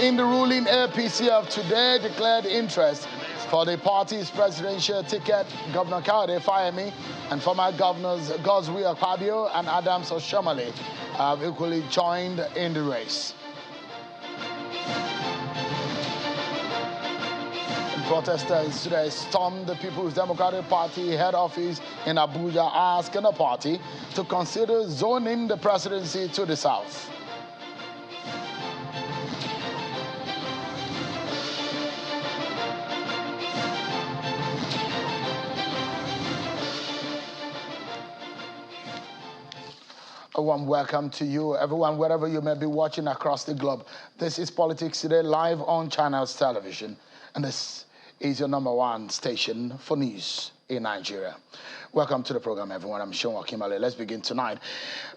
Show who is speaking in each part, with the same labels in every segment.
Speaker 1: in the ruling APC of today declared interest for the party's presidential ticket. Governor Kayode Fayemi and former governors Godswill Akpabio and Adams Oshiomhole have equally joined in the race. Protesters today stormed the People's Democratic Party head office in Abuja, asking the party to consider zoning the presidency to the south. A warm welcome to you, everyone, wherever you may be watching across the globe. This is Politics Today, live on Channels Television, and this is your #1 station for news in Nigeria. Welcome to the program, everyone. I'm Sean Wakimale. Let's begin tonight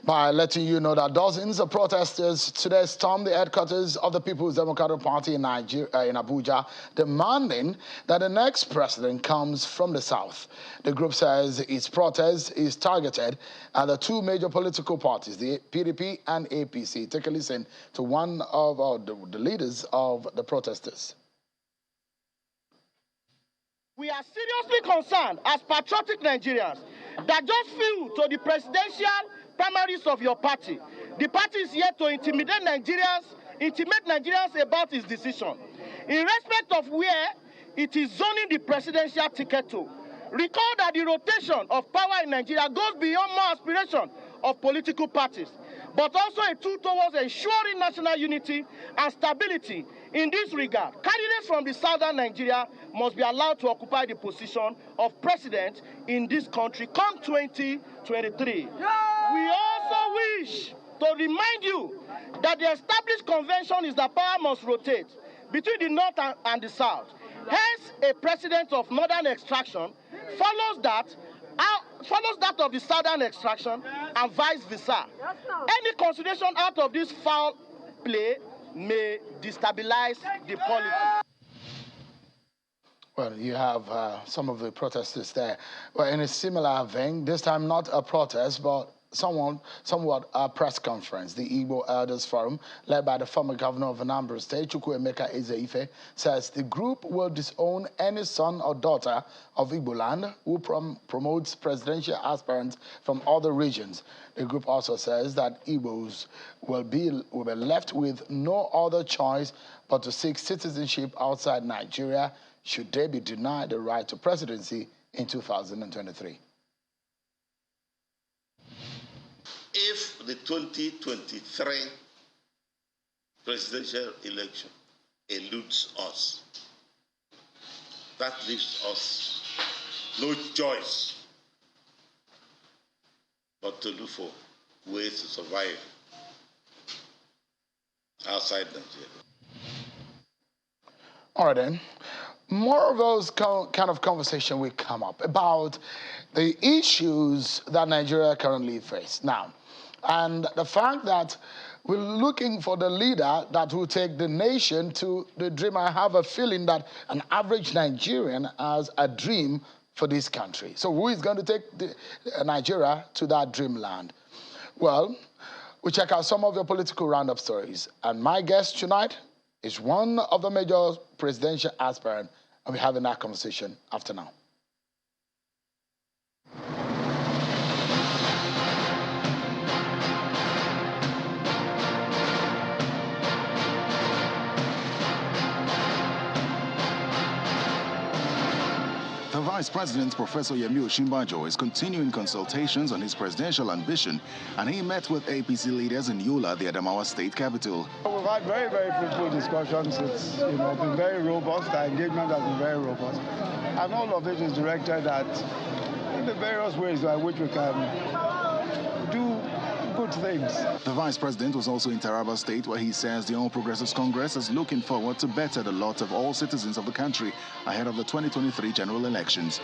Speaker 1: by letting you know that dozens of protesters today stormed the headquarters of the People's Democratic Party in Abuja, demanding that the next president comes from the south. The group says its protest is targeted at the two major political parties, the PDP and APC. Take a listen to one of the leaders of the protesters.
Speaker 2: We are seriously concerned as patriotic Nigerians that just flew to the presidential primaries of your party. The party is here to intimidate Nigerians about its decision, in respect of where it is zoning the presidential ticket to. Recall that the rotation of power in Nigeria goes beyond more aspiration of political parties, but also a tool towards ensuring national unity and stability. In this regard, candidates from the southern Nigeria must be allowed to occupy the position of president in this country come 2023. We also wish to remind you that the established convention is that power must rotate between the north and the south. Hence, a president of northern extraction follows that of the southern extraction and vice versa. Any consideration out of this foul play may destabilize the polity.
Speaker 1: Well, you have some of the protesters there. Well, in a similar vein, this time not a protest, but somewhat a press conference. The Igbo Elders Forum, led by the former governor of Anambra State, Chukwuemeka Ezeife, says the group will disown any son or daughter of Igbo land who promotes presidential aspirants from other regions. The group also says that Igbos will be left with no other choice but to seek citizenship outside Nigeria should they be denied the right to presidency in 2023.
Speaker 3: If the 2023 presidential election eludes us, that leaves us no choice but to look for ways to survive outside Nigeria.
Speaker 1: All right, then. More of those kind of conversation will come up about the issues that Nigeria currently faces now. And the fact that we're looking for the leader that will take the nation to the dream. I have a feeling that an average Nigerian has a dream for this country. So who is going to take Nigeria to that dreamland? Well, we check out some of your political roundup stories. And my guest tonight is one of the major presidential aspirants, and we're having that conversation after now.
Speaker 4: The Vice President, Professor Yemi Osinbajo, is continuing consultations on his presidential ambition, and he met with APC leaders in Yola, the Adamawa state capital.
Speaker 5: We've had very, very fruitful discussions. It's been very robust. Our engagement has been very robust. And all of it is directed at the various ways by which we can do good things.
Speaker 4: The Vice President was also in Taraba State, where he says the All Progressives Congress is looking forward to better the lot of all citizens of the country ahead of the 2023 general elections.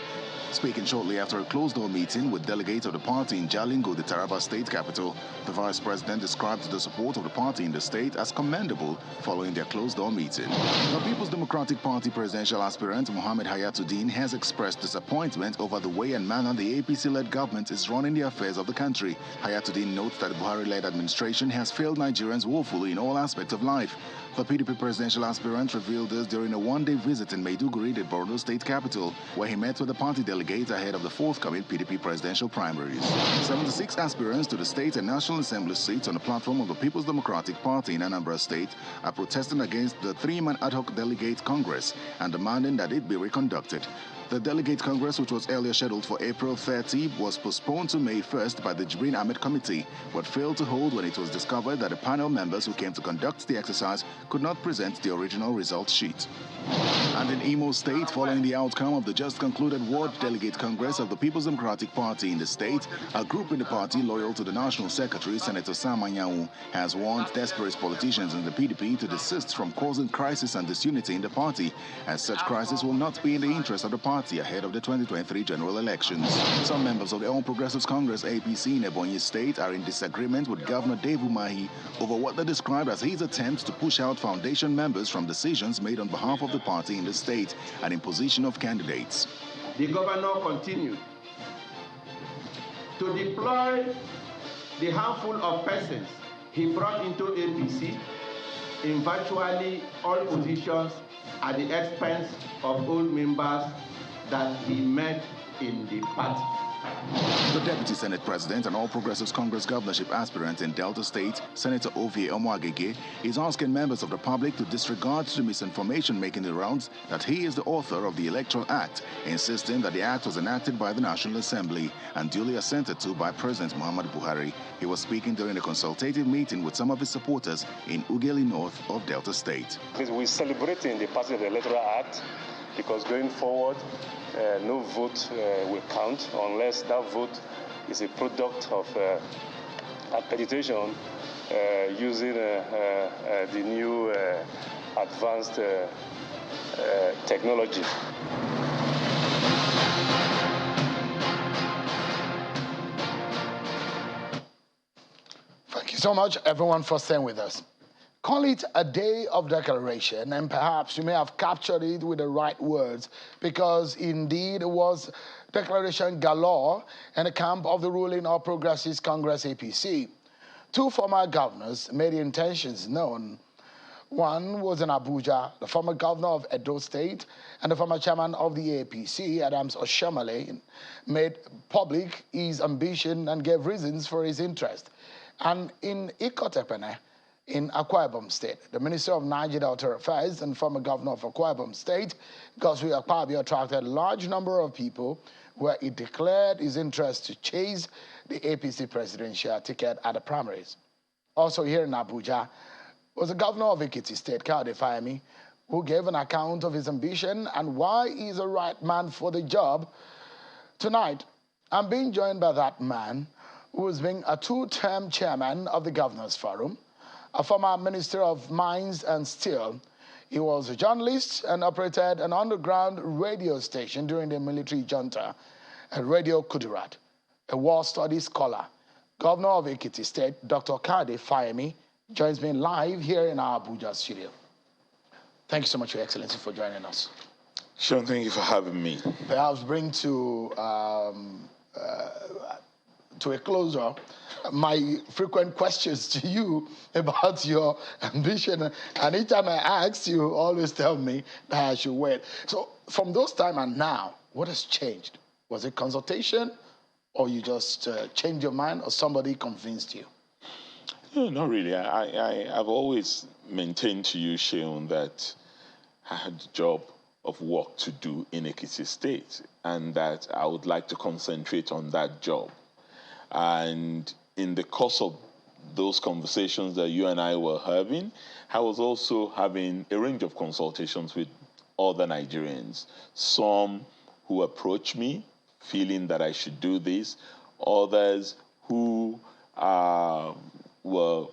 Speaker 4: Speaking shortly after a closed-door meeting with delegates of the party in Jalingo, the Taraba state capital, the Vice President described the support of the party in the state as commendable following their closed-door meeting. The People's Democratic Party presidential aspirant Mohammed Hayatuddin has expressed disappointment over the way and manner the APC-led government is running the affairs of the country. Hayatuddin notes that the Buhari-led administration has failed Nigerians woefully in all aspects of life. The PDP presidential aspirant revealed this during a one-day visit in Maiduguri, the Borno state capital, where he met with the party delegates ahead of the forthcoming PDP presidential primaries. 76 aspirants to the state and national assembly seats on the platform of the People's Democratic Party in Anambra State are protesting against the three-man ad hoc delegate congress and demanding that it be reconducted. The Delegate Congress, which was earlier scheduled for April 30, was postponed to May 1st by the Jibrin Ahmed Committee, but failed to hold when it was discovered that the panel members who came to conduct the exercise could not present the original result sheet. And in Imo State, following the outcome of the just concluded Ward Delegate Congress of the People's Democratic Party in the state, a group in the party loyal to the National Secretary, Senator Sam Anyanwu, has warned desperate politicians in the PDP to desist from causing crisis and disunity in the party, as such crisis will not be in the interest of the party ahead of the 2023 general elections. Some members of the All Progressives Congress APC in Ebonyi State are in disagreement with Governor Dave Umahi over what they described as his attempts to push out foundation members from decisions made on behalf of the party in the state and imposition of candidates.
Speaker 6: The governor continued to deploy the handful of persons he brought into APC in virtually all positions at the expense of old members that he met in the party.
Speaker 4: The Deputy Senate President and All Progressives Congress governorship aspirant in Delta State, Senator Ovie Omoagege, is asking members of the public to disregard the misinformation making the rounds that he is the author of the Electoral Act, insisting that the act was enacted by the National Assembly and duly assented to by President Muhammadu Buhari. He was speaking during a consultative meeting with some of his supporters in Ughelli North of Delta State.
Speaker 7: We're celebrating the passage of the Electoral Act because going forward, no vote will count unless that vote is a product of agitation using the new advanced technology.
Speaker 1: Thank you so much, everyone, for staying with us. Call it a day of declaration, and perhaps you may have captured it with the right words, because indeed it was declaration galore in the camp of the ruling All Progressives Congress APC. Two former governors made intentions known. One was in Abuja, the former governor of Edo State and the former chairman of the APC, Adams Oshiomhole, made public his ambition and gave reasons for his interest. And in Ikotepene, in Akwa Ibom State, the Minister of Niger Delta Affairs and former governor of Akwa Ibom State, Godswill Akpabio, attracted a large number of people where he declared his interest to chase the APC presidential ticket at the primaries. Also here in Abuja was the governor of Ekiti State, Kayode Fayemi, who gave an account of his ambition and why he's the right man for the job. Tonight, I'm being joined by that man who has been a two-term chairman of the Governors Forum, a former Minister of Mines and Steel. He was a journalist and operated an underground radio station during the military junta at Radio Kudirat, a war studies scholar. Governor of Ekiti State, Dr. Kayode Fayemi, joins me live here in our Abuja studio. Thank you so much, Your Excellency, for joining us.
Speaker 3: Sean, thank you for having me.
Speaker 1: Perhaps bring to a closer my frequent questions to you about your ambition. And each time I ask, you always tell me that I should wait. So from those time and now, what has changed? Was it consultation, or you just changed your mind, or somebody convinced you?
Speaker 3: No, not really. I've always maintained to you, Sean, that I had a job of work to do in Ekiti State, and that I would like to concentrate on that job. And in the course of those conversations that you and I were having, I was also having a range of consultations with other Nigerians. Some who approached me feeling that I should do this, others who were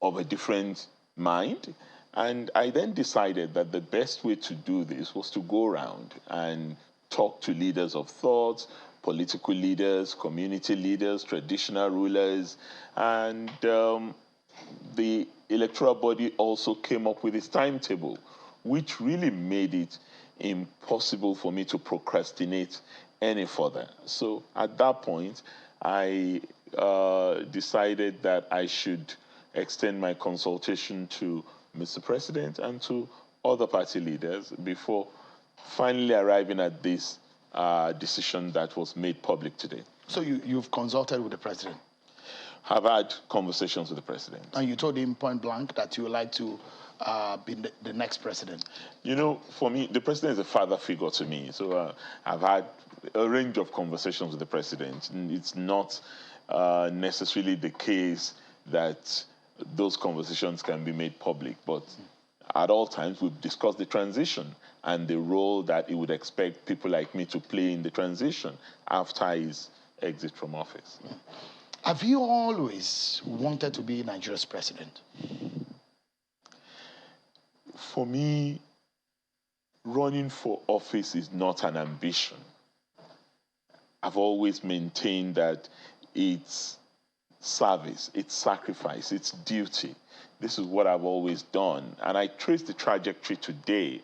Speaker 3: of a different mind. And I then decided that the best way to do this was to go around and talk to leaders of thought, political leaders, community leaders, traditional rulers, and the electoral body also came up with its timetable, which really made it impossible for me to procrastinate any further. So at that point, I decided that I should extend my consultation to Mr. President and to other party leaders before finally arriving at this decision that was made public today.
Speaker 1: So you've consulted with the president?
Speaker 3: Have had conversations with the president.
Speaker 1: And you told him point blank that you would like to be the next president?
Speaker 3: You know, for me, the president is a father figure to me. So I've had a range of conversations with the president. It's not necessarily the case that those conversations can be made public, but at all times we've discussed the transition and the role that he would expect people like me to play in the transition after his exit from office.
Speaker 1: Have you always wanted to be Nigeria's president?
Speaker 3: For me, running for office is not an ambition. I've always maintained that it's service, it's sacrifice, it's duty. This is what I've always done. And I trace the trajectory today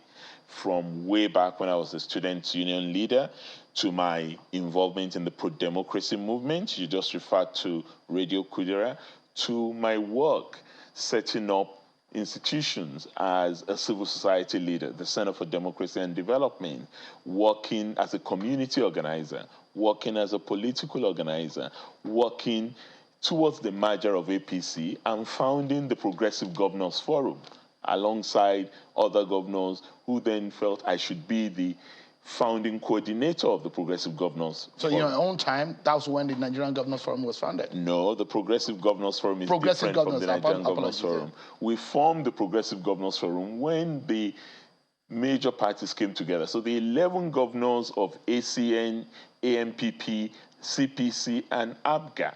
Speaker 3: from way back when I was a student union leader to my involvement in the pro-democracy movement. You just referred to Radio Kudera, to my work setting up institutions as a civil society leader, the Center for Democracy and Development, working as a community organizer, working as a political organizer, working towards the merger of APC and founding the Progressive Governors Forum alongside other governors who then felt I should be the founding coordinator of the Progressive Governors Forum.
Speaker 1: So in your own time, that was when the Nigerian Governors Forum was founded?
Speaker 3: No, the Progressive Governors Forum is different from the Nigerian Governors Forum. We formed the Progressive Governors Forum when the major parties came together. So the 11 governors of ACN, AMPP, CPC, and ABGA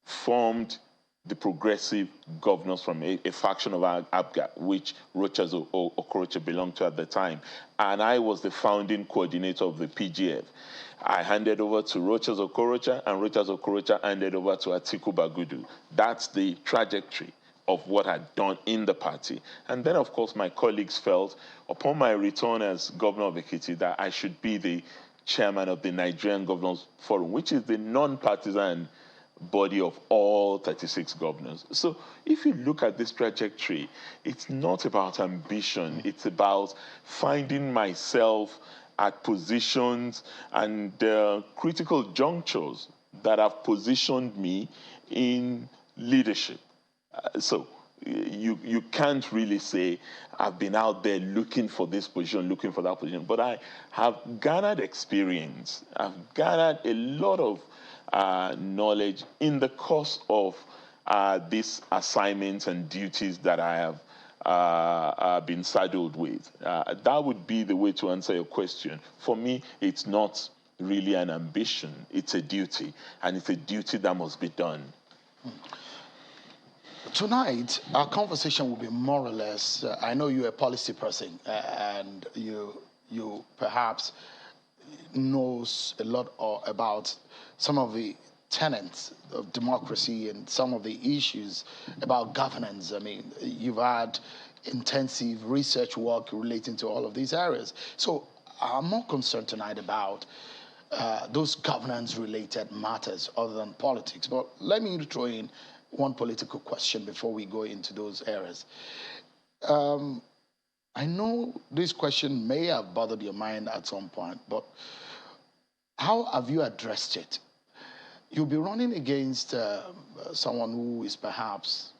Speaker 3: formed the Progressive Governors from a faction of ABGA, which Rochas Okorocha belonged to at the time. And I was the founding coordinator of the PGF. I handed over to Rochas Okorocha, and Rochas Okorocha handed over to Atiku Bagudu. That's the trajectory of what I'd done in the party. And then, of course, my colleagues felt, upon my return as governor of Ekiti, that I should be the chairman of the Nigerian Governors Forum, which is the non-partisan body of all 36 governors. So if you look at this trajectory, it's not about ambition. It's about finding myself at positions and critical junctures that have positioned me in leadership. So you can't really say I've been out there looking for this position, looking for that position, but I have garnered experience. I've garnered a lot of knowledge in the course of these assignments and duties that I have been saddled with. That would be the way to answer your question. For me, it's not really an ambition. It's a duty, and it's a duty that must be done.
Speaker 1: Tonight, our conversation will be more or less, I know you're a policy person, and you perhaps knows a lot about some of the tenets of democracy and some of the issues about governance. I mean, you've had intensive research work relating to all of these areas. So I'm more concerned tonight about those governance-related matters other than politics. But let me throw in one political question before we go into those areas. I know this question may have bothered your mind at some point, but how have you addressed it? You'll be running against someone who is perhaps,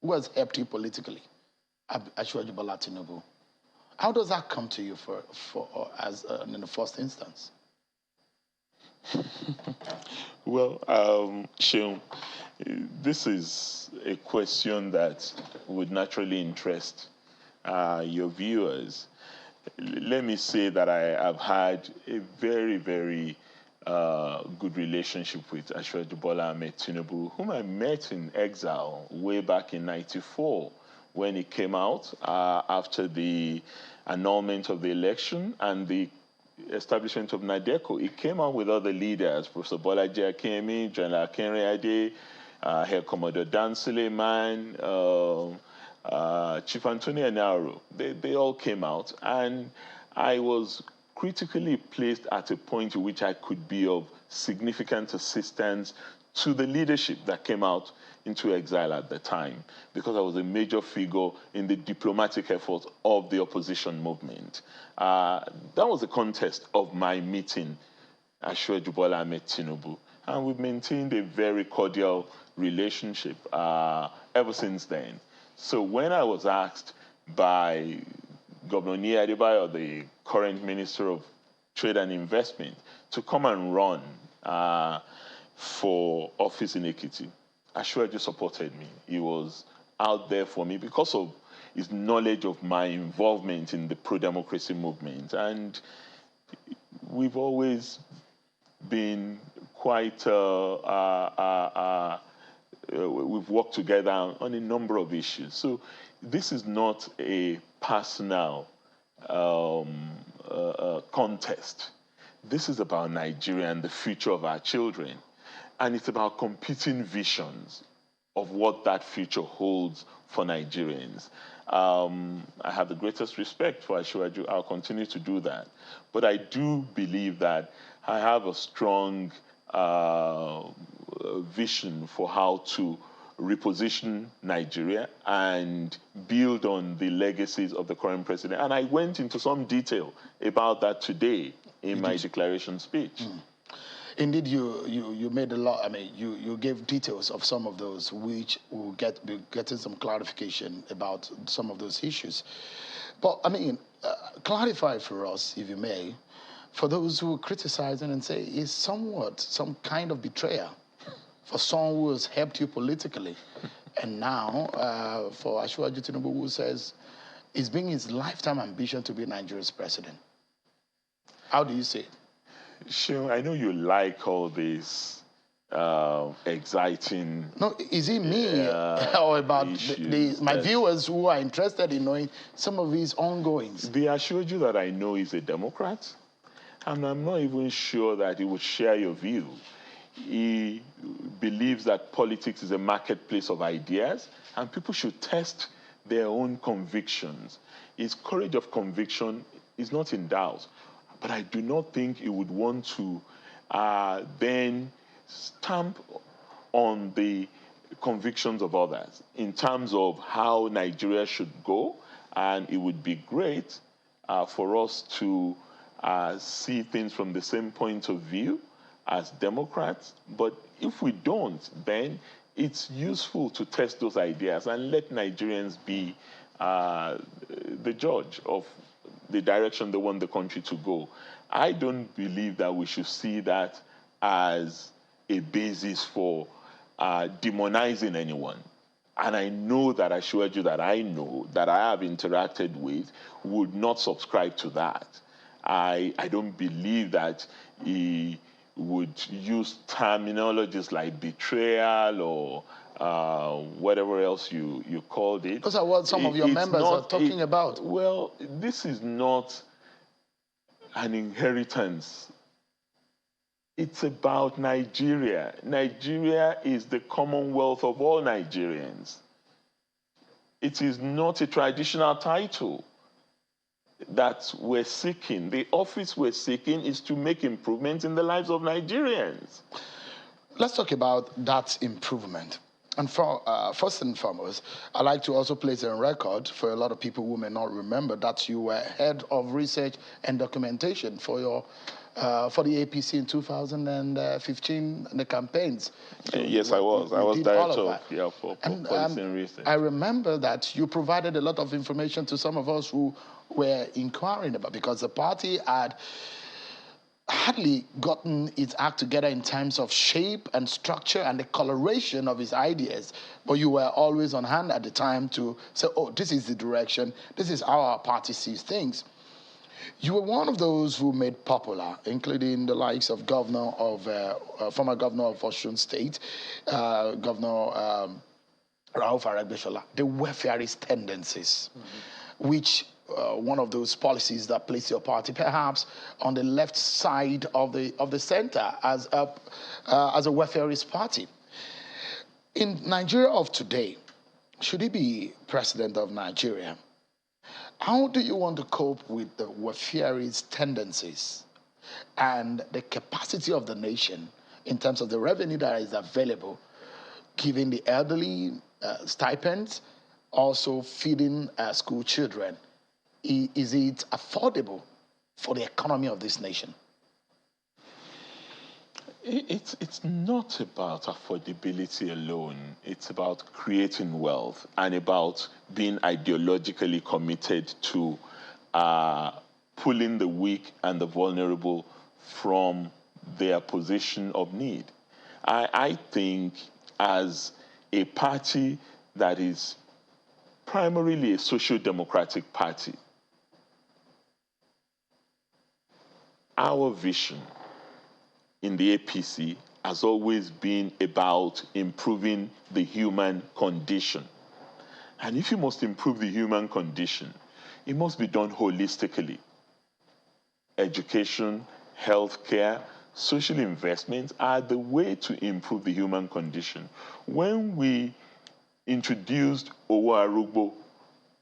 Speaker 1: who has helped you politically, Asiwaju Bola Tinubu. How does that come to you in the first instance?
Speaker 3: Well, Sheung, this is a question that would naturally interest your viewers. Let me say that I have had a very, very good relationship with Asiwaju Bola Tinubu, whom I met in exile way back in '94 when he came out after the annulment of the election and the establishment of NADECO. He came out with other leaders, Professor Bolaji Akemi, General Akinri Ade, Herr Commodore Dan Suleiman, Chief Anthony Enaro. They all came out, and I was critically placed at a point in which I could be of significant assistance to the leadership that came out into exile at the time, because I was a major figure in the diplomatic efforts of the opposition movement. That was the context of my meeting Asiwaju Bola Ahmed Tinubu, and we've maintained a very cordial relationship ever since then. So when I was asked by Governor Nii Adebayo, the current Minister of Trade and Investment, to come and run for office in Ekiti, Asiwaju supported me. He was out there for me because of his knowledge of my involvement in the pro-democracy movement. And we've always been quite, we've worked together on a number of issues. So this is not a personal contest. This is about Nigeria and the future of our children. And it's about competing visions of what that future holds for Nigerians. I have the greatest respect for Asiwaju. I'll continue to do that. But I do believe that I have a strong vision for how to reposition Nigeria and build on the legacies of the current president. And I went into some detail about that today in my declaration speech.
Speaker 1: Indeed, you made a lot. I mean, you gave details of some of those, which will be getting some clarification about some of those issues. But I mean, clarify for us, if you may, for those who are criticizing and say it's somewhat some kind of betrayal for someone who has helped you politically, and now for Asiwaju Tinubu, who says it's been his lifetime ambition to be Nigeria's president. How do you see it?
Speaker 3: Sure, I know you like all this exciting.
Speaker 1: No, is it me or about my viewers who are interested in knowing some of his ongoings?
Speaker 3: The Asiwaju that I know is a Democrat, and I'm not even sure that he would share your view. He believes that politics is a marketplace of ideas, and people should test their own convictions. His courage of conviction is not in doubt. But I do not think he would want to then stamp on the convictions of others in terms of how Nigeria should go. And it would be great for us to see things from the same point of view as Democrats. But if we don't, then it's useful to test those ideas and let Nigerians be the judge of the direction they want the country to go. I don't believe that we should see that as a basis for demonizing anyone. And I know that Asiwaju that I know, that I have interacted with, would not subscribe to that. I don't believe that he would use terminologies like betrayal or whatever else you called it.
Speaker 1: Those are what some of your members are talking about.
Speaker 3: Well, this is not an inheritance. It's about Nigeria. Nigeria is the commonwealth of all Nigerians. It is not a traditional title that we're seeking. The office we're seeking is to make improvements in the lives of Nigerians.
Speaker 1: Let's talk about that improvement. And first and foremost, I'd like to also place on record for a lot of people who may not remember that you were head of research and documentation for your for the APC in 2015, the campaigns.
Speaker 3: Yes, I was. I was director for policy and research.
Speaker 1: I remember that you provided a lot of information to some of us who were inquiring about, because the party had hardly gotten its act together in terms of shape and structure and the coloration of its ideas, but you were always on hand at the time to say, oh, this is the direction, this is how our party sees things. You were one of those who made popular, including the likes of former governor of Osun State, Governor Rauf Aregbesola, the welfareist tendencies, which one of those policies that place your party perhaps on the left side of the center as a welfareist party. In Nigeria of today, should he be president of Nigeria, How do you want to cope with the warfare's tendencies and the capacity of the nation in terms of the revenue that is available, giving the elderly stipends, also feeding school children? Is it affordable for the economy of this nation?
Speaker 3: It's not about affordability alone. It's about creating wealth and about being ideologically committed to pulling the weak and the vulnerable from their position of need. I think as a party that is primarily a social democratic party, our vision in the APC has always been about improving the human condition. And if you must improve the human condition, it must be done holistically. Education, healthcare, social investments are the way to improve the human condition. When we introduced Owo Arugbo,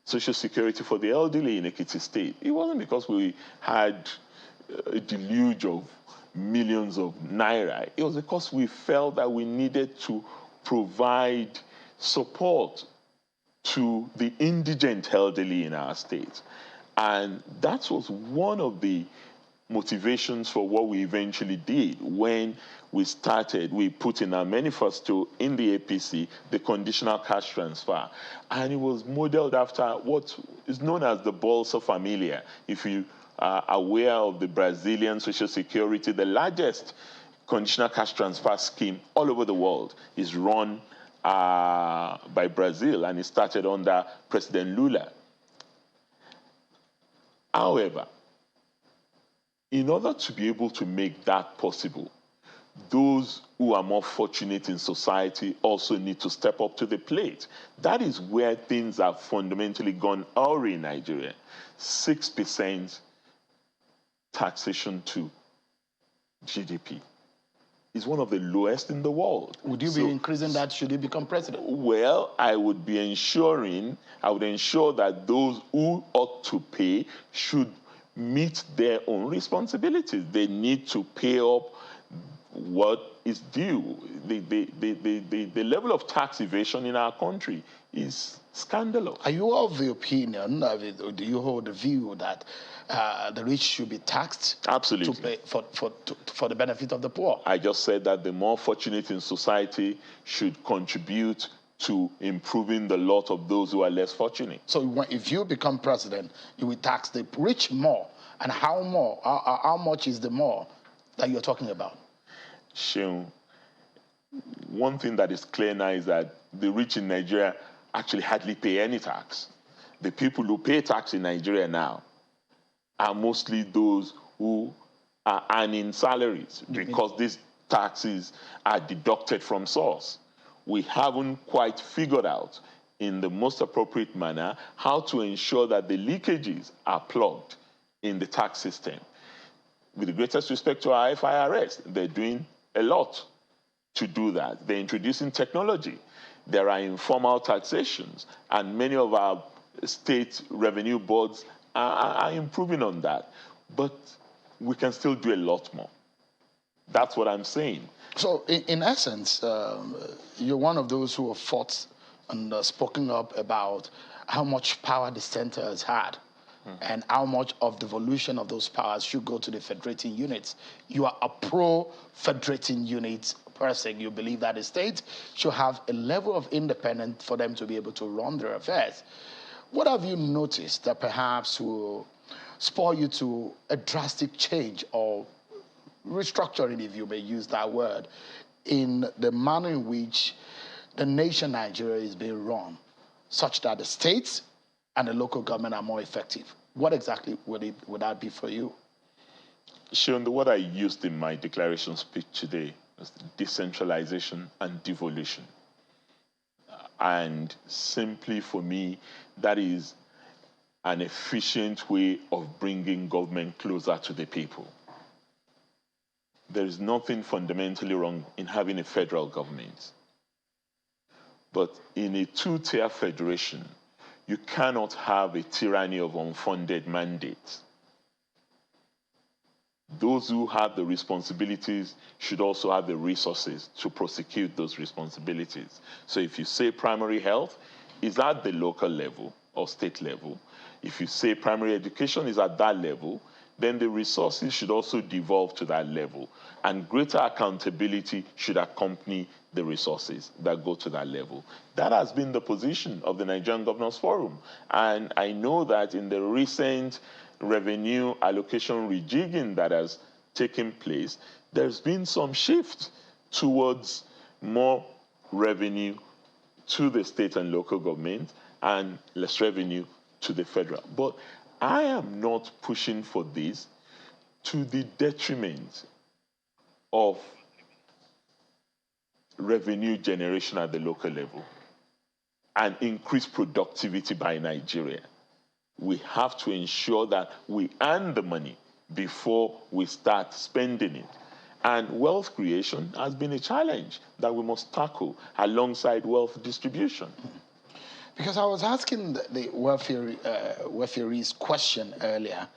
Speaker 3: Social Security for the elderly in Ekiti State, it wasn't because we had a deluge of millions of naira. It was because we felt that we needed to provide support to the indigent elderly in our state. And that was one of the motivations for what we eventually did when we put in our manifesto in the APC, the conditional cash transfer. And it was modeled after what is known as the Bolsa Familia. If you are aware of the Brazilian Social Security, the largest conditional cash transfer scheme all over the world is run by Brazil, and it started under President Lula. However, in order to be able to make that possible, those who are more fortunate in society also need to step up to the plate. That is where things have fundamentally gone awry in Nigeria. 6% taxation to GDP is one of the lowest in the world.
Speaker 1: Would you be increasing that should you become president?
Speaker 3: Well, I would ensure that those who ought to pay should meet their own responsibilities. They need to pay up what is due. The level of tax evasion in our country is scandalous.
Speaker 1: Are you of the opinion, or do you hold the view that the rich should be taxed?
Speaker 3: Absolutely.
Speaker 1: To pay for the benefit of the poor?
Speaker 3: I just said that the more fortunate in society should contribute to improving the lot of those who are less fortunate.
Speaker 1: So if you become president, you will tax the rich more. And how more? How much is the more that you're talking about?
Speaker 3: Sheung, one thing that is clear now is that the rich in Nigeria actually hardly pay any tax. The people who pay tax in Nigeria now are mostly those who are earning salaries because these taxes are deducted from source. We haven't quite figured out in the most appropriate manner how to ensure that the leakages are plugged in the tax system. With the greatest respect to our FIRS, they're doing a lot to do that. They're introducing technology. There are informal taxations, and many of our state revenue boards are improving on that. But we can still do a lot more. That's what I'm saying.
Speaker 1: So, in essence, you're one of those who have fought and spoken up about how much power the center has had and how much of the devolution of those powers should go to the federating units. You are a pro-federating units person. You believe that the state should have a level of independence for them to be able to run their affairs. What have you noticed that perhaps will spur you to a drastic change or restructuring, if you may use that word, in the manner in which the nation Nigeria is being run, such that the states and the local government are more effective? What exactly would that be for you?
Speaker 3: Sean, the word I used in my declaration speech today was decentralization and devolution. And simply for me, that is an efficient way of bringing government closer to the people. There is nothing fundamentally wrong in having a federal government. But in a two-tier federation, you cannot have a tyranny of unfunded mandates. Those who have the responsibilities should also have the resources to prosecute those responsibilities. So if you say primary health is at the local level or state level, if you say primary education is at that level, then the resources should also devolve to that level. And greater accountability should accompany the resources that go to that level. That has been the position of the Nigerian Governors Forum. And I know that in the recent revenue allocation rejigging that has taken place, there's been some shift towards more revenue to the state and local government and less revenue to the federal. But I am not pushing for this to the detriment of revenue generation at the local level and increased productivity by Nigeria. We have to ensure that we earn the money before we start spending it. And wealth creation has been a challenge that we must tackle alongside wealth distribution.
Speaker 1: Because I was asking the welfareist question earlier.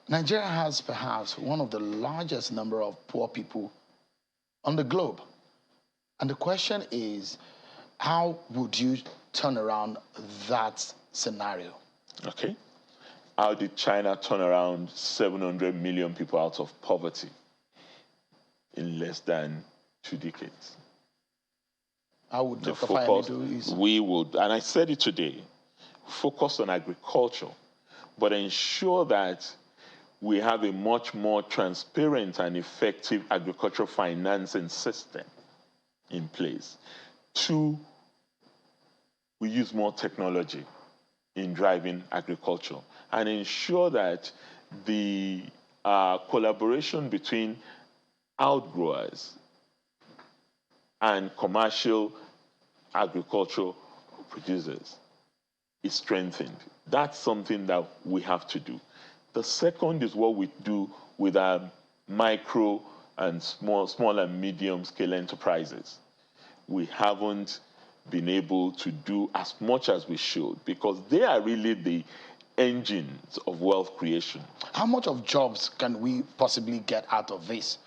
Speaker 1: Nigeria has perhaps one of the largest number of poor people on the globe. And the question is, how would you turn around that scenario?
Speaker 3: Okay. How did China turn around 700 million people out of poverty in less than 2 decades?
Speaker 1: How would Dr. Fayemi do is?
Speaker 3: We would, and I said it today, focus on agriculture, but ensure that we have a much more transparent and effective agricultural financing system in place. 2, we use more technology in driving agriculture and ensure that the collaboration between outgrowers and commercial agricultural producers is strengthened. That's something that we have to do. The second is what we do with our micro and small and medium scale enterprises. We haven't been able to do as much as we should because they are really the engines of wealth creation.
Speaker 1: How much of jobs can we possibly get out of this?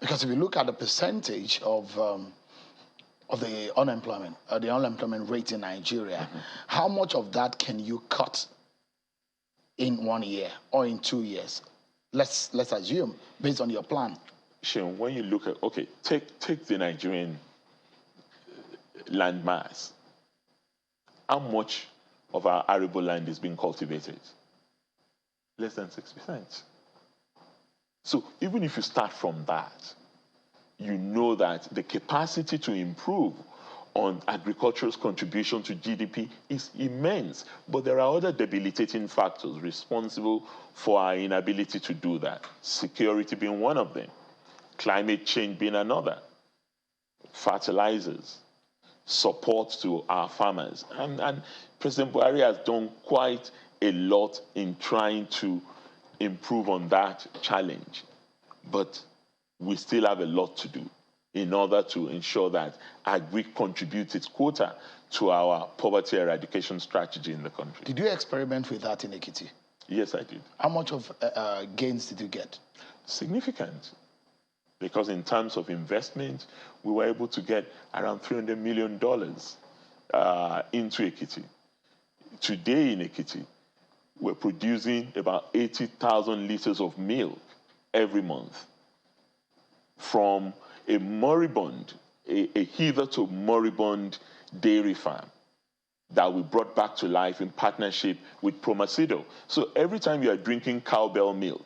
Speaker 1: Because if you look at the percentage of the unemployment rate in Nigeria, how much of that can you cut in 1 year or in 2 years? Let's assume, based on your plan.
Speaker 3: Sean, when you look at, okay, take the Nigerian land mass. How much of our arable land is being cultivated? Less than 6%. So even if you start from that, you know that the capacity to improve on agriculture's contribution to GDP is immense. But there are other debilitating factors responsible for our inability to do that. Security being one of them, climate change being another, fertilizers, support to our farmers. And President Buhari has done quite a lot in trying to improve on that challenge. But we still have a lot to do in order to ensure that agri contributes its quota to our poverty eradication strategy in the country.
Speaker 1: Did you experiment with that in Ekiti?
Speaker 3: Yes, I did.
Speaker 1: How much of gains did you get?
Speaker 3: Significant. Because in terms of investment, we were able to get around $300 million into Ekiti. Today in Ekiti, we're producing about 80,000 liters of milk every month from a moribund, a hitherto moribund dairy farm that we brought back to life in partnership with Promacedo. So every time you are drinking cowbell milk,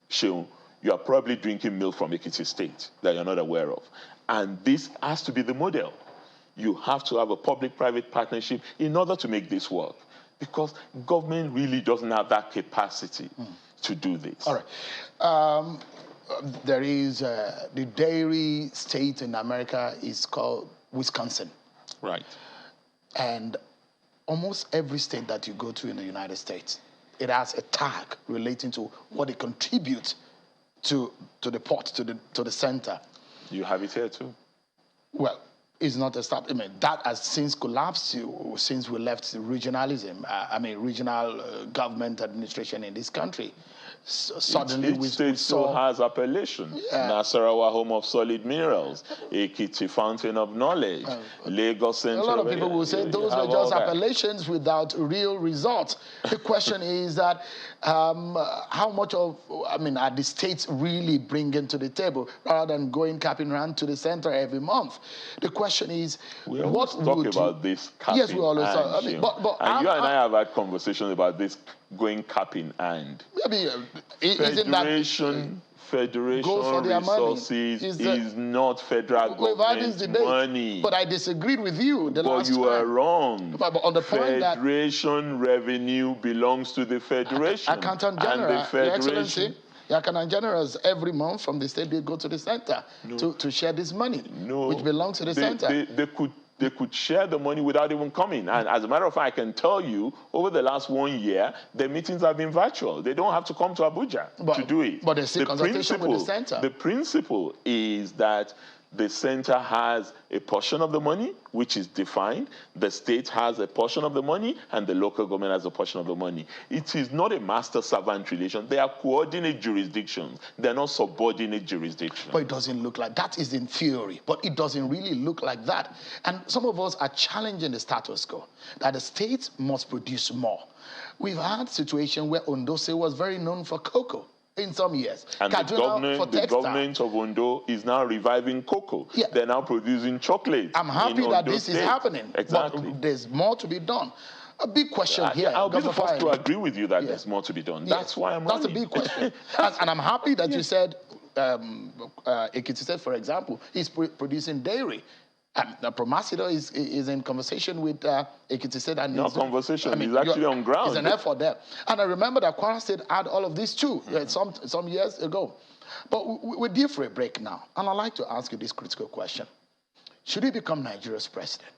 Speaker 3: Seun, you are probably drinking milk from Ekiti State that you're not aware of. And this has to be the model. You have to have a public-private partnership in order to make this work, because government really doesn't have that capacity to do this.
Speaker 1: All right. There is the dairy state in America is called Wisconsin.
Speaker 3: Right.
Speaker 1: And almost every state that you go to in the United States, it has a tag relating to what it contributes to the port, to the center.
Speaker 3: You have it here too.
Speaker 1: Well, is not established. I mean, that has since collapsed since we left regionalism. Regional government administration in this country. Suddenly,
Speaker 3: each state still has appellation. Nasarawa, home of solid minerals. Ekiti, fountain of knowledge. Lagos, Central.
Speaker 1: A lot of people will say those were just appellations without real results. The question is that how much of, are the states really bringing to the table rather than going capping round to the center every month? The question is,
Speaker 3: we always talk about this capping.
Speaker 1: Yes, we always talk.
Speaker 3: And you and I have had conversations about this going capping and federation resources is not federal government money.
Speaker 1: But I disagreed with you the last time.
Speaker 3: But you are wrong.
Speaker 1: But on the point that
Speaker 3: federation revenue belongs to the federation.
Speaker 1: Accountant General,
Speaker 3: and the federation.
Speaker 1: The accountant generals every month from the state they go to the center to share this money, which belongs to the center.
Speaker 3: They could share the money without even coming. And as a matter of fact, I can tell you, over the last 1 year, the meetings have been virtual. They don't have to come to Abuja to do it.
Speaker 1: But there's still consultation with the center.
Speaker 3: The principle is that the center has a portion of the money, which is defined. The state has a portion of the money, and the local government has a portion of the money. It is not a master-servant relation. They are coordinate jurisdictions. They're not subordinate jurisdictions.
Speaker 1: But it doesn't look like that. Is in theory, but it doesn't really look like that. And some of us are challenging the status quo, that the states must produce more. We've had situations where Ondo State was very known for cocoa in some years.
Speaker 3: And the government of Ondo is now reviving cocoa.
Speaker 1: Yeah.
Speaker 3: They're now producing chocolate.
Speaker 1: I'm happy that this is happening.
Speaker 3: Exactly.
Speaker 1: But there's more to be done. A big question here.
Speaker 3: I'll be the first to agree with you that there's more to be done. That's why I'm running.
Speaker 1: That's a big question. and I'm happy that you said, Ekiti State, for example, is producing dairy. Promasido is in conversation with Ekiti State. And
Speaker 3: no conversation, he's actually on ground.
Speaker 1: It's an effort there. And I remember that Kwara State had all of this too, some years ago. But we're due for a break now. And I'd like to ask you this critical question. Should he become Nigeria's president,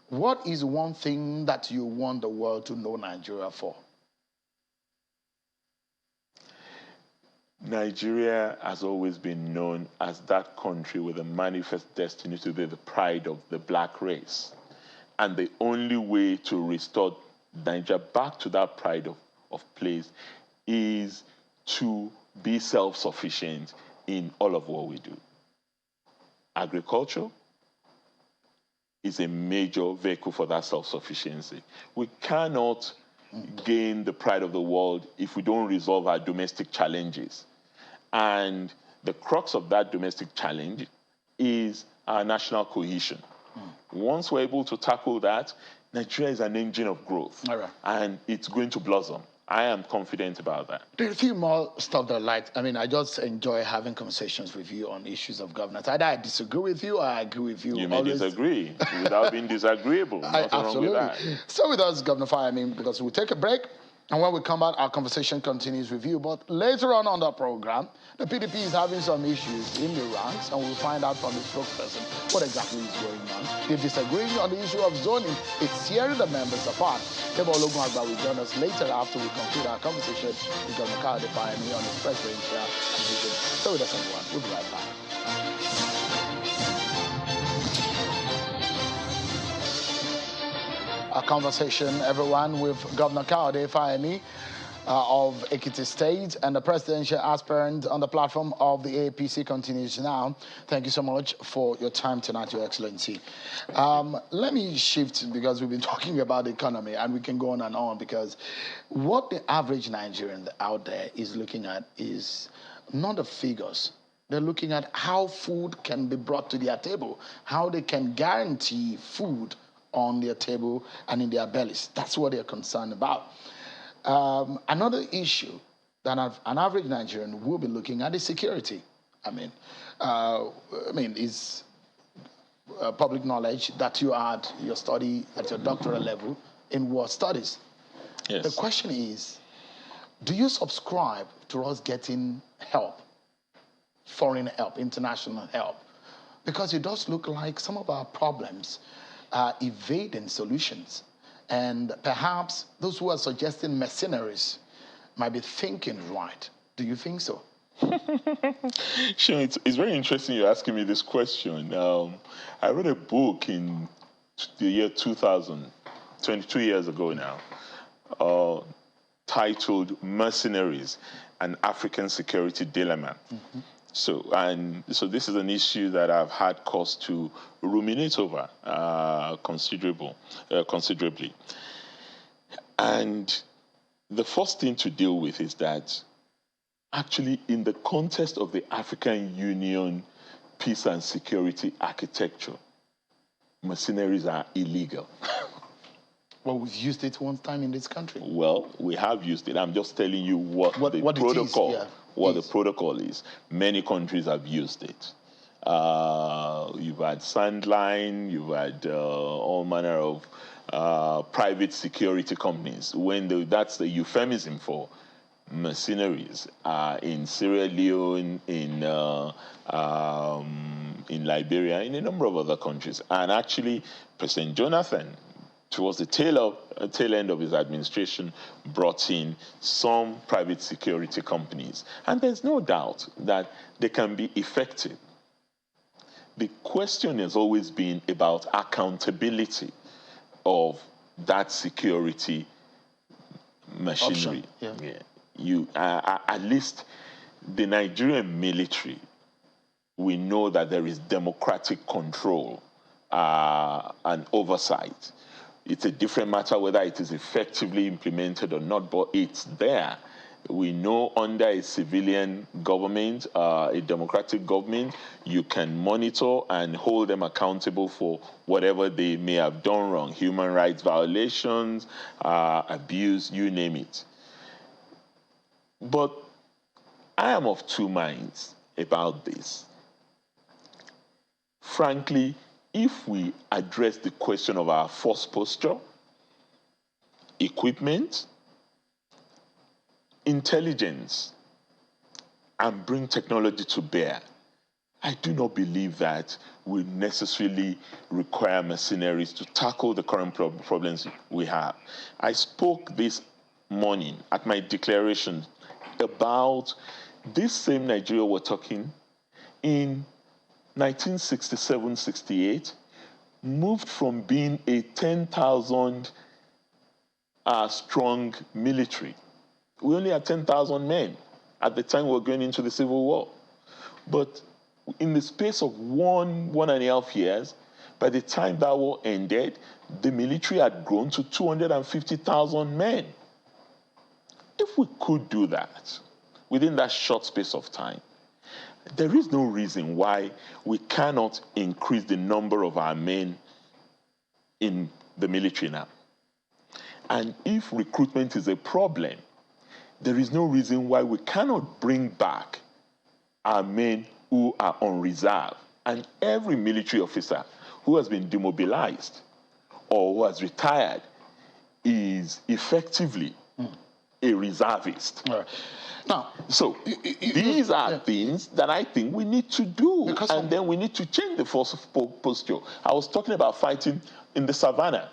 Speaker 1: what is one thing that you want the world to know Nigeria for?
Speaker 3: Nigeria has always been known as that country with a manifest destiny to be the pride of the black race. And the only way to restore Nigeria back to that pride of place is to be self-sufficient in all of what we do. Agriculture is a major vehicle for that self-sufficiency. We cannot gain the pride of the world if we don't resolve our domestic challenges. And the crux of that domestic challenge is our national cohesion. Once we're able to tackle that, Nigeria is an engine of growth. And it's going to blossom. I am confident about that.
Speaker 1: There are a few more stuff that I like. I just enjoy having conversations with you on issues of governance. Either I disagree with you or I agree with you.
Speaker 3: You may disagree without being disagreeable.
Speaker 1: Absolutely.
Speaker 3: Wrong with that.
Speaker 1: So with us, Governor Fayemi, because we'll take a break. And when we come back, our conversation continues with you. But later on the program, the PDP is having some issues in the ranks, and we'll find out from the spokesperson what exactly is going on. They're disagreeing on the issue of zoning. It's tearing the members apart. Kebo Ologunagba will join us later after we conclude our conversation with Governor Kayode Fayemi on his presidential position. So with us, everyone. We'll be right back. A conversation, everyone, with Governor Kayode Fayemi of Ekiti State, and the presidential aspirant on the platform of the APC continues now. Thank you so much for your time tonight, Your Excellency. Let me shift, because we've been talking about the economy, and we can go on, because what the average Nigerian out there is looking at is not the figures. They're looking at how food can be brought to their table, how they can guarantee food on their table and in their bellies. That's what they're concerned about. Another issue that an average Nigerian will be looking at is security. It's public knowledge that you had your study at your doctoral level in war studies.
Speaker 3: Yes.
Speaker 1: The question is, do you subscribe to us getting help, foreign help, international help? Because it does look like some of our problems are evading solutions. And perhaps those who are suggesting mercenaries might be thinking right. Do you think so?
Speaker 3: Sure, it's very interesting you're asking me this question. I wrote a book in the year 2000, 22 years ago now, titled Mercenaries, an African Security Dilemma. So this is an issue that I've had cause to ruminate over considerably. And the first thing to deal with is that actually in the context of the African Union peace and security architecture, mercenaries are illegal.
Speaker 1: Well, we've used it one time in this country.
Speaker 3: Well, we have used it. I'm just telling you what the protocol the protocol is. Many countries have used it. You've had Sandline, you've had all manner of private security companies. That's the euphemism for mercenaries in Sierra Leone, in Liberia, in a number of other countries. And actually, President Jonathan, towards the tail end of his administration, brought in some private security companies. And there's no doubt that they can be effective. The question has always been about accountability of that security machinery. At least the Nigerian military, we know that there is democratic control and oversight. It's a different matter whether it is effectively implemented or not, but it's there. We know under a civilian government, a democratic government, you can monitor and hold them accountable for whatever they may have done wrong, human rights violations, abuse, you name it. But I am of two minds about this. Frankly, if we address the question of our force posture, equipment, intelligence, and bring technology to bear, I do not believe that we necessarily require mercenaries to tackle the current problems we have. I spoke this morning at my declaration about this same Nigeria we're talking in 1967-68, moved from being a 10,000 strong military. We only had 10,000 men at the time we were going into the Civil War. But in the space of 1.5 years, by the time that war ended, the military had grown to 250,000 men. If we could do that within that short space of time, there is no reason why we cannot increase the number of our men in the military now. And if recruitment is a problem, there is no reason why we cannot bring back our men who are on reserve. And every military officer who has been demobilized or who has retired is effectively a reservist.
Speaker 1: All right. Now,
Speaker 3: so these are things that I think we need to do, and then we need to change the force posture. I was talking about fighting in the savannah,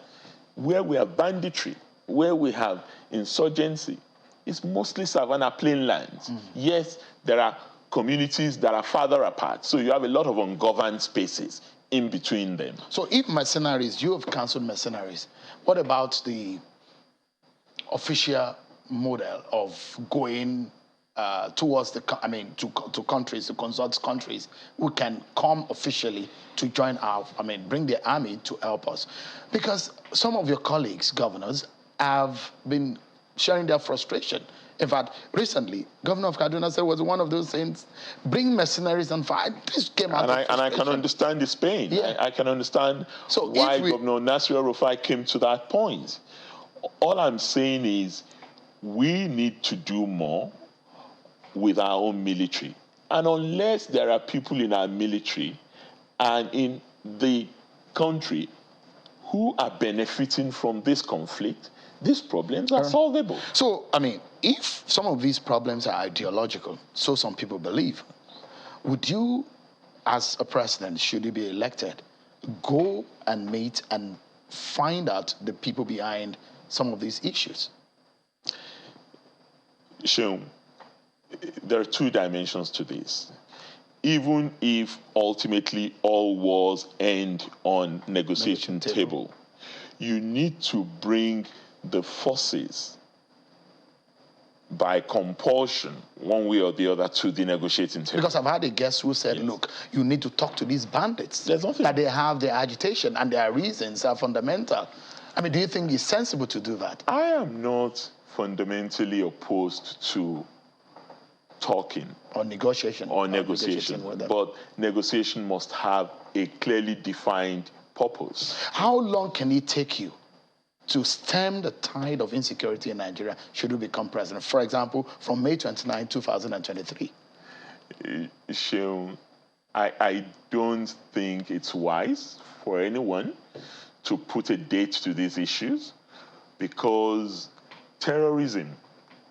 Speaker 3: where we have banditry, where we have insurgency. It's mostly savannah plain lands. Yes, there are communities that are farther apart, so you have a lot of ungoverned spaces in between them.
Speaker 1: So if mercenaries, you have cancelled mercenaries, what about the official model of going towards to countries, to consult countries who can come officially to join bring their army to help us? Because some of your colleagues, governors, have been sharing their frustration. In fact, recently, Governor of Kaduna said was one of those things, bring mercenaries and fight. This came out
Speaker 3: and I can understand this pain.
Speaker 1: Yeah.
Speaker 3: I can understand why Governor Nasir El-Rufai came to that point. All I'm saying is we need to do more with our own military. And unless there are people in our military and in the country who are benefiting from this conflict, these problems are solvable.
Speaker 1: So, if some of these problems are ideological, so some people believe, would you, as a president, should you be elected, go and meet and find out the people behind some of these issues?
Speaker 3: Sure. there are two dimensions to this. Even if ultimately all wars end on negotiation table, you need to bring the forces by compulsion, one way or the other, to the negotiating table.
Speaker 1: Because I've had a guest who said, look, you need to talk to these bandits. That they have their agitation and their reasons are fundamental. I mean, do you think it's sensible to do that?
Speaker 3: I am not fundamentally opposed to talking.
Speaker 1: Or negotiation.
Speaker 3: But negotiation must have a clearly defined purpose.
Speaker 1: How long can it take you to stem the tide of insecurity in Nigeria should you become president? For example, from May 29, 2023.
Speaker 3: Sheung, I don't think it's wise for anyone to put a date to these issues, because terrorism,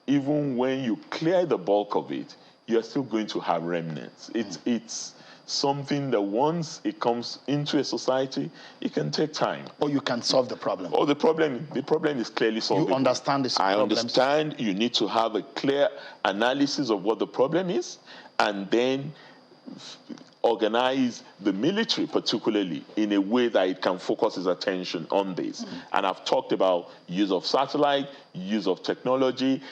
Speaker 3: even when you clear the bulk of it, you're still going to have remnants. It's something that once it comes into a society, it can take time.
Speaker 1: Or you can solve the problem.
Speaker 3: Oh, the problem is clearly solvable.
Speaker 1: You understand this problem.
Speaker 3: I understand you need to have a clear analysis of what the problem is, and then organize the military, particularly, in a way that it can focus its attention on this. And I've talked about use of satellite, use of technology,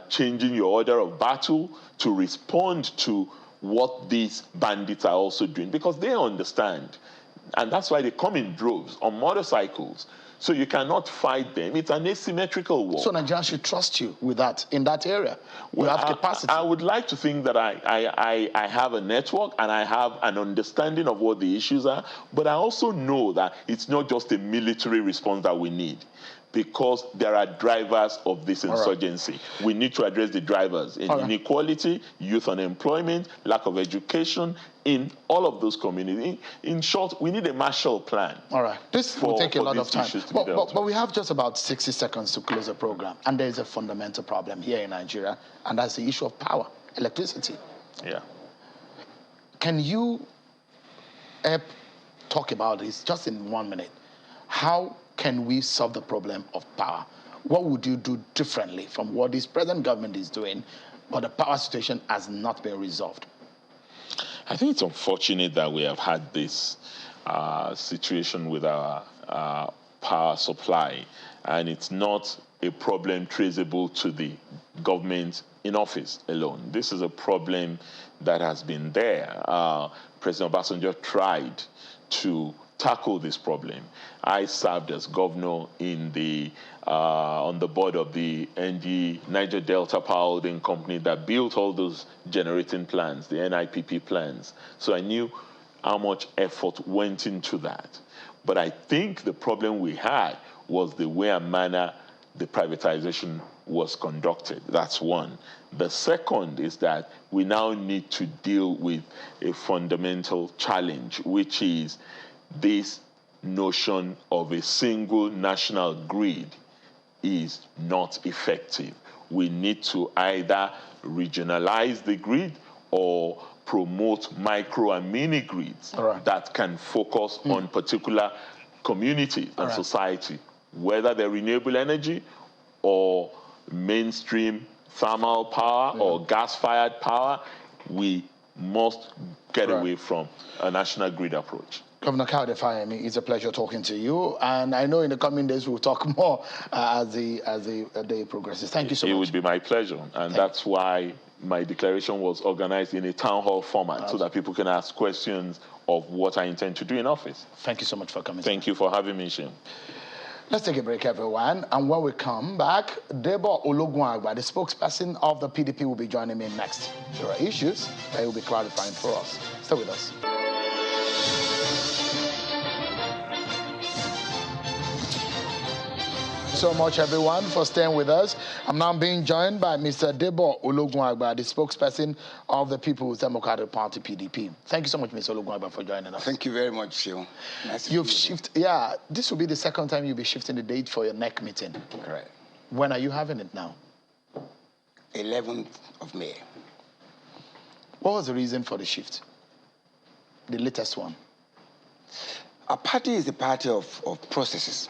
Speaker 3: changing your order of battle to respond to what these bandits are also doing, because they understand. And that's why they come in droves on motorcycles. So you cannot fight them. It's an asymmetrical war.
Speaker 1: So Nigerians should trust you with that, in that area. You have capacity.
Speaker 3: I would like to think that I have a network and I have an understanding of what the issues are, but I also know that it's not just a military response that we need, because there are drivers of this insurgency. Right. We need to address the drivers in inequality, youth unemployment, lack of education, in all of those communities. In short, we need a Marshall Plan.
Speaker 1: All right. This will take a lot of time. But we have just about 60 seconds to close the program. And there is a fundamental problem here in Nigeria, and that's the issue of power, electricity.
Speaker 3: Yeah.
Speaker 1: Can you talk about this just in 1 minute? How can we solve the problem of power? What would you do differently from what this present government is doing, but the power situation has not been resolved?
Speaker 3: I think it's unfortunate that we have had this situation with our power supply, and it's not a problem traceable to the government in office alone. This is a problem that has been there. President Obasanjo tried to tackle this problem. I served as governor in on the board of the Niger Delta Power Holding Company that built all those generating plants, the NIPP plants. So I knew how much effort went into that. But I think the problem we had was the way and manner the privatization was conducted. That's one. The second is that we now need to deal with a fundamental challenge, which is this notion of a single national grid is not effective. We need to either regionalize the grid or promote micro and mini grids that can focus on particular communities and society, whether they're renewable energy or mainstream thermal power or gas-fired power. We must get away from a national grid approach.
Speaker 1: Governor Kayode Fayemi, it's a pleasure talking to you, and I know in the coming days we'll talk more as the day progresses. Thank you so much.
Speaker 3: It would be my pleasure, and that's why my declaration was organized in a town hall format so that people can ask questions of what I intend to do in office.
Speaker 1: Thank you so much for coming.
Speaker 3: Thank you for having me, Sheung.
Speaker 1: Let's take a break, everyone, and when we come back, Debo Ologunagba, the spokesperson of the PDP, will be joining me next. There are issues that he will be clarifying for us. Stay with us. So much, everyone, for staying with us. I'm now being joined by Mr. Debo Ologunagba, the spokesperson of the People's Democratic Party, PDP. Thank you so much, Mr. Ologunagba, for joining us.
Speaker 8: Thank you very much, Sheung. Nice
Speaker 1: You've shifted, this will be the second time you'll be shifting the date for your NEC meeting.
Speaker 8: Correct.
Speaker 1: When are you having it now?
Speaker 8: 11th of May.
Speaker 1: What was the reason for the shift? The latest one?
Speaker 8: Our party is a party of processes.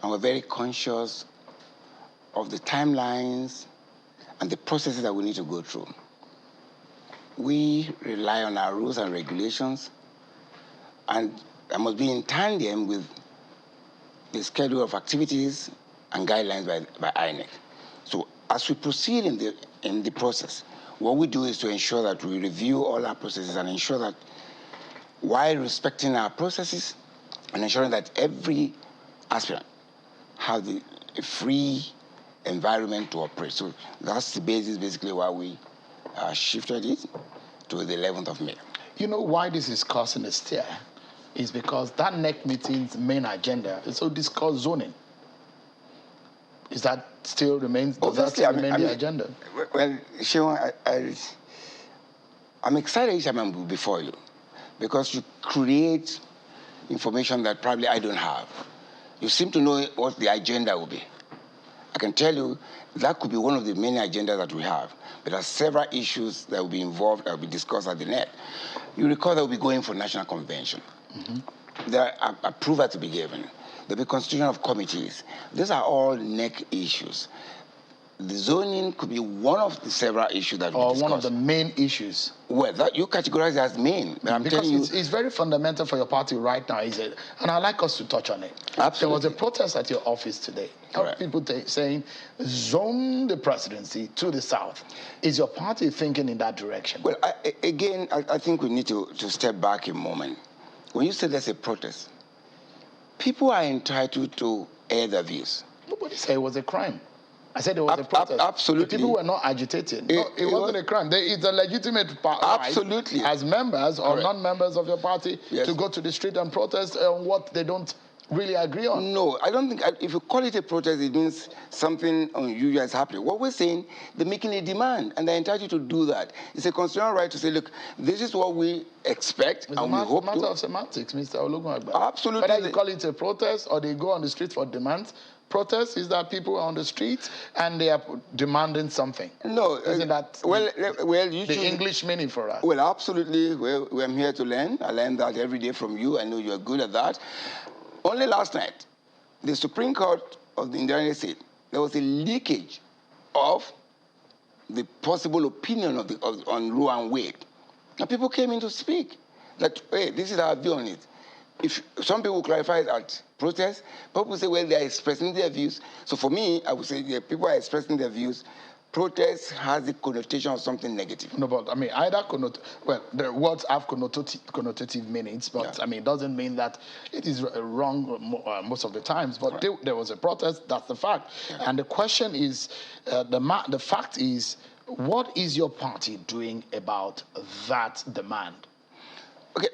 Speaker 8: And we're very conscious of the timelines and the processes that we need to go through. We rely on our rules and regulations, and that must be in tandem with the schedule of activities and guidelines by INEC. So as we proceed in the process, what we do is to ensure that we review all our processes and ensure that while respecting our processes and ensuring that every aspirant has a free environment to operate. So that's the basis, basically, why we shifted it to the 11th of May.
Speaker 1: You know why this is causing a stir? Is because that NEC meeting's main agenda is to discuss zoning. Is that still remains? Does that still remain the agenda?
Speaker 8: Well, Sean, I'm excited each time I'm before you because you create information that probably I don't have. You seem to know what the agenda will be. I can tell you that could be one of the many agendas that we have, but there are several issues that will be involved, that will be discussed at the NEC. You recall that we'll be going for national convention. Mm-hmm. There are approval to be given. There'll be constitution of committees. These are all NEC issues. The zoning could be one of the several issues that we discuss.
Speaker 1: Or one of the main issues.
Speaker 8: Well, that you categorize it as main. But I'm telling you,
Speaker 1: it's very fundamental for your party right now, is it? And I'd like us to touch on it.
Speaker 8: Absolutely.
Speaker 1: There was a protest at your office today. People saying, zone the presidency to the south. Is your party thinking in that direction?
Speaker 8: Well, I think we need to step back a moment. When you say there's a protest, people are entitled to air their views.
Speaker 1: Nobody said it was a crime. I said there was a protest.
Speaker 8: Absolutely.
Speaker 1: The people were not agitating. It wasn't a crime. It's a legitimate right as members or non-members of your party to go to the street and protest on what they don't really agree on.
Speaker 8: No, I don't think, if you call it a protest, it means something unusual is happening. What we're saying, they're making a demand, and they're entitled to do that. It's a constitutional right to say, look, this is what we expect, and we hope to.
Speaker 1: It's a matter of semantics, Mr. Ologunagba.
Speaker 8: Absolutely.
Speaker 1: Whether you call it a protest or they go on the street for demands, protest is that people are on the streets and they are demanding something.
Speaker 8: No.
Speaker 1: Isn't that the English meaning for us?
Speaker 8: Well, absolutely. I'm here to learn. I learn that every day from you. I know you're good at that. Only last night, the Supreme Court of the Indian State, there was a leakage of the possible opinion on Roe and Wade. And people came in to speak that, hey, this is our view on it. If some people clarify that protest, people say, well, they are expressing their views. So for me, I would say people are expressing their views. Protest has the connotation of something negative.
Speaker 1: No, but I mean, the words have connotative meanings, but I mean, it doesn't mean that it is wrong most of the times. But there was a protest, that's the fact. Yeah. And the question is, the fact is, what is your party doing about that demand?
Speaker 8: Okay,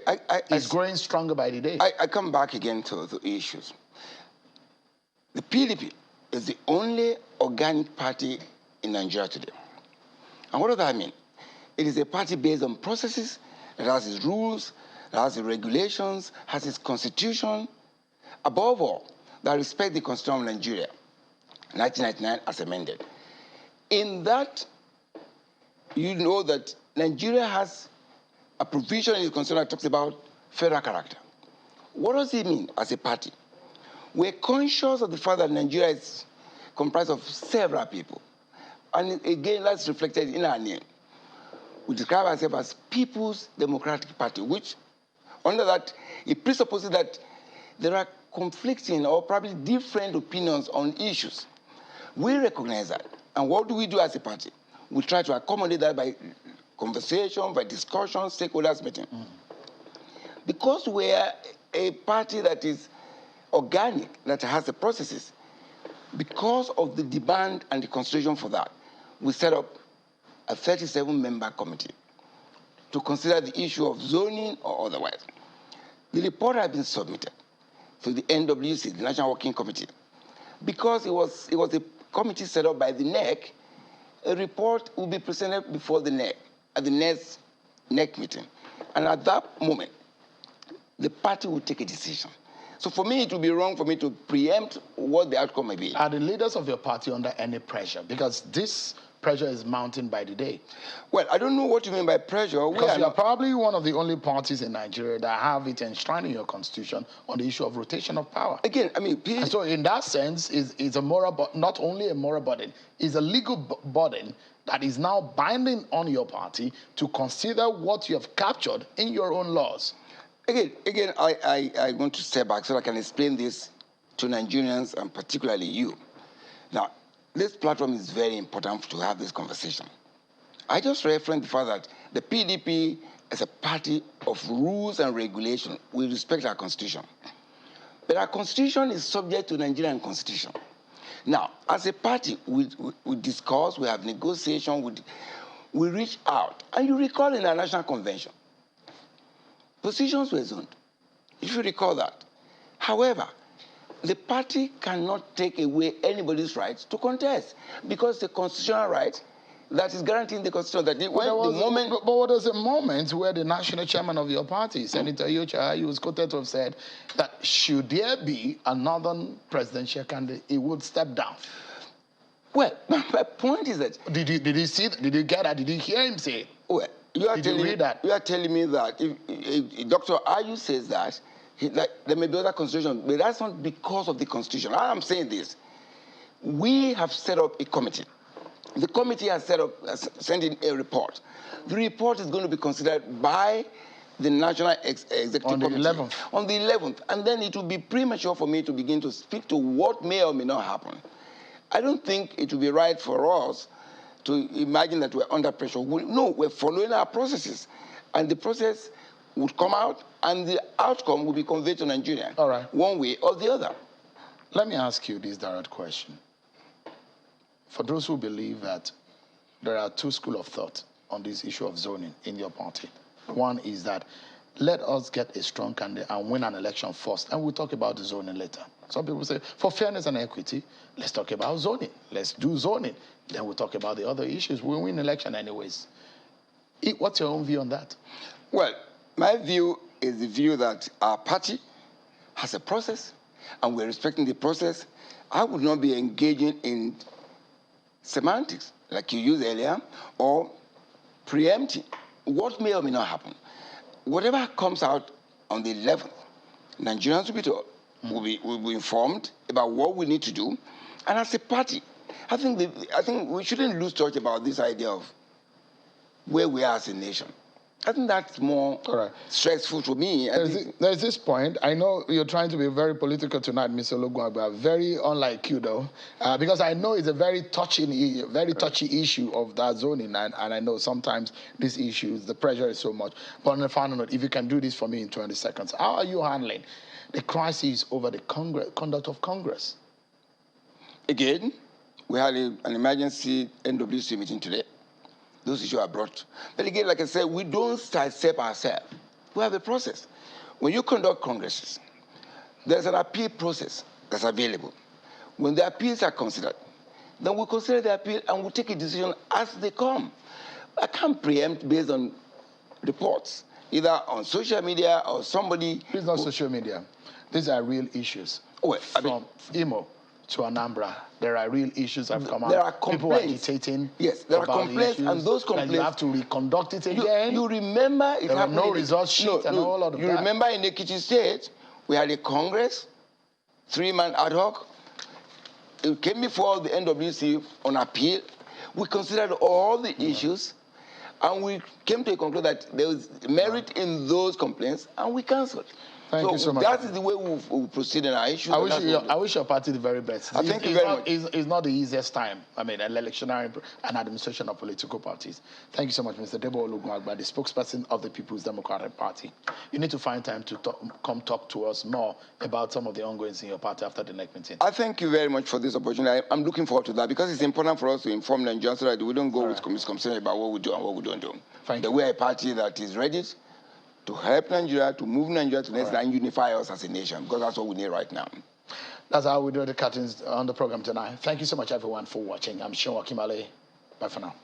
Speaker 1: it's growing stronger by the day.
Speaker 8: I come back again to the issues. The PDP is the only organic party in Nigeria today. And what does that mean? It is a party based on processes, that has its rules, that has its regulations, has its constitution. Above all, that respect the Constitution of Nigeria, 1999 as amended. In that, you know that Nigeria has a provision in the Constitution that talks about federal character. What does it mean as a party? We're conscious of the fact that Nigeria is comprised of several people. And again, that's reflected in our name. We describe ourselves as People's Democratic Party, which, under that, it presupposes that there are conflicting or probably different opinions on issues. We recognize that. And what do we do as a party? We try to accommodate that by conversation, by discussion, stakeholders meeting. Because we're a party that is organic, that has the processes, because of the demand and the consideration for that, we set up a 37-member committee to consider the issue of zoning or otherwise. The report has been submitted to the NWC, the National Working Committee. Because it was a committee set up by the NEC, a report will be presented before the NEC at the next NEC meeting. And at that moment, the party will take a decision. So for me, it would be wrong for me to preempt what the outcome may be.
Speaker 1: Are the leaders of your party under any pressure? Because this pressure is mounting by the day.
Speaker 8: Well, I don't know what you mean by pressure.
Speaker 1: Because you are probably one of the only parties in Nigeria that have it enshrined in your constitution on the issue of rotation of power.
Speaker 8: Again, I mean,
Speaker 1: and so in that sense, is a moral, not only a moral burden, is a legal burden that is now binding on your party to consider what you have captured in your own laws.
Speaker 8: Again, I want to step back so I can explain this to Nigerians and particularly you. Now, this platform is very important to have this conversation. I just referenced the fact that the PDP is a party of rules and regulation. We respect our constitution. But our constitution is subject to Nigerian constitution. Now, as a party, we discuss, we have negotiation, we reach out. And you recall in our national convention, positions were zoned, if you recall that. However, the party cannot take away anybody's right to contest because the constitutional right that is guaranteeing the constitution that
Speaker 1: But what was the moment where the national chairman of your party, Senator Yocha, he was quoted to have said that should there be another presidential candidate, he would step down?
Speaker 8: Well, my point is that...
Speaker 1: Did you see that? Did you get that? Did you hear him say it?
Speaker 8: Well, you are telling me that if Dr. Ayu says that, there may be other constitution, but that's not because of the constitution. I'm saying this. We have set up a committee. The committee has sent in a report. The report is going to be considered by the National Executive Committee.
Speaker 1: On the 11th.
Speaker 8: On the 11th. And then it will be premature for me to begin to speak to what may or may not happen. I don't think it will be right for us to imagine that we're under pressure. No, we're following our processes. And the process would come out, and the outcome will be conveyed to Nigeria.
Speaker 1: All right.
Speaker 8: One way or the other.
Speaker 1: Let me ask you this direct question. For those who believe that there are two schools of thought on this issue of zoning in your party. One is that let us get a strong candidate and win an election first, and we'll talk about the zoning later. Some people say, for fairness and equity, let's talk about zoning. Let's do zoning. Then we'll talk about the other issues. We'll win election anyways. What's your own view on that?
Speaker 8: Well, my view is the view that our party has a process, and we're respecting the process. I would not be engaging in semantics, like you used earlier, or preempting what may or may not happen. Whatever comes out on the 11th, Nigerians will be told, will be informed about what we need to do. And as a party, I think we shouldn't lose touch about this idea of where we are as a nation. I think that's more stressful for me.
Speaker 1: There's this point. I know you're trying to be very political tonight, Mr. Olugwagba, very unlike you, though, because I know it's a very touchy issue of that zoning, and I know sometimes these issues, the pressure is so much. But on the final note, if you can do this for me in 20 seconds, how are you handling the crisis over the conduct of Congress?
Speaker 8: Again, we had an emergency NWC meeting today. Those issues are brought. But again, like I said, we don't sidestep ourselves. We have a process. When you conduct congresses, there's an appeal process that's available. When the appeals are considered, then we consider the appeal and we take a decision as they come. I can't preempt based on reports, either on social media or somebody.
Speaker 1: It's not social media. These are real issues. From Imo to Anambra, there are real issues that have come out.
Speaker 8: There are complaints.
Speaker 1: People agitating.
Speaker 8: Yes, there are complaints, and those complaints...
Speaker 1: And you have to reconduct it again.
Speaker 8: You remember it happened...
Speaker 1: There are no results sheet and all of that.
Speaker 8: You remember in Ekiti State, we had a Congress, 3-man ad hoc. It came before the NWC on appeal. We considered all the issues, and we came to a conclusion that there was merit in those complaints, and we cancelled.
Speaker 1: Thank you so much.
Speaker 8: That is the way we'll proceed in our issues.
Speaker 1: I wish your party the very best.
Speaker 8: Thank you very much.
Speaker 1: It's not the easiest time. I mean, an electionary and administration of political parties. Thank you so much, Mr. Debo Olugwagba, the spokesperson of the People's Democratic Party. You need to find time to come talk to us more about some of the ongoings in your party after the next meeting.
Speaker 8: I thank you very much for this opportunity. I'm looking forward to that because it's important for us to inform Nigerians so that we don't go with misconceptions about what we do and what we don't do.
Speaker 1: Thank you.
Speaker 8: We are a party that is ready to help Nigeria, to move Nigeria to the next and unify us as a nation, because that's what we need right now.
Speaker 1: That's how we do the cuttings on the program tonight. Thank you so much, everyone, for watching. I'm Sean Wakimale. Bye for now.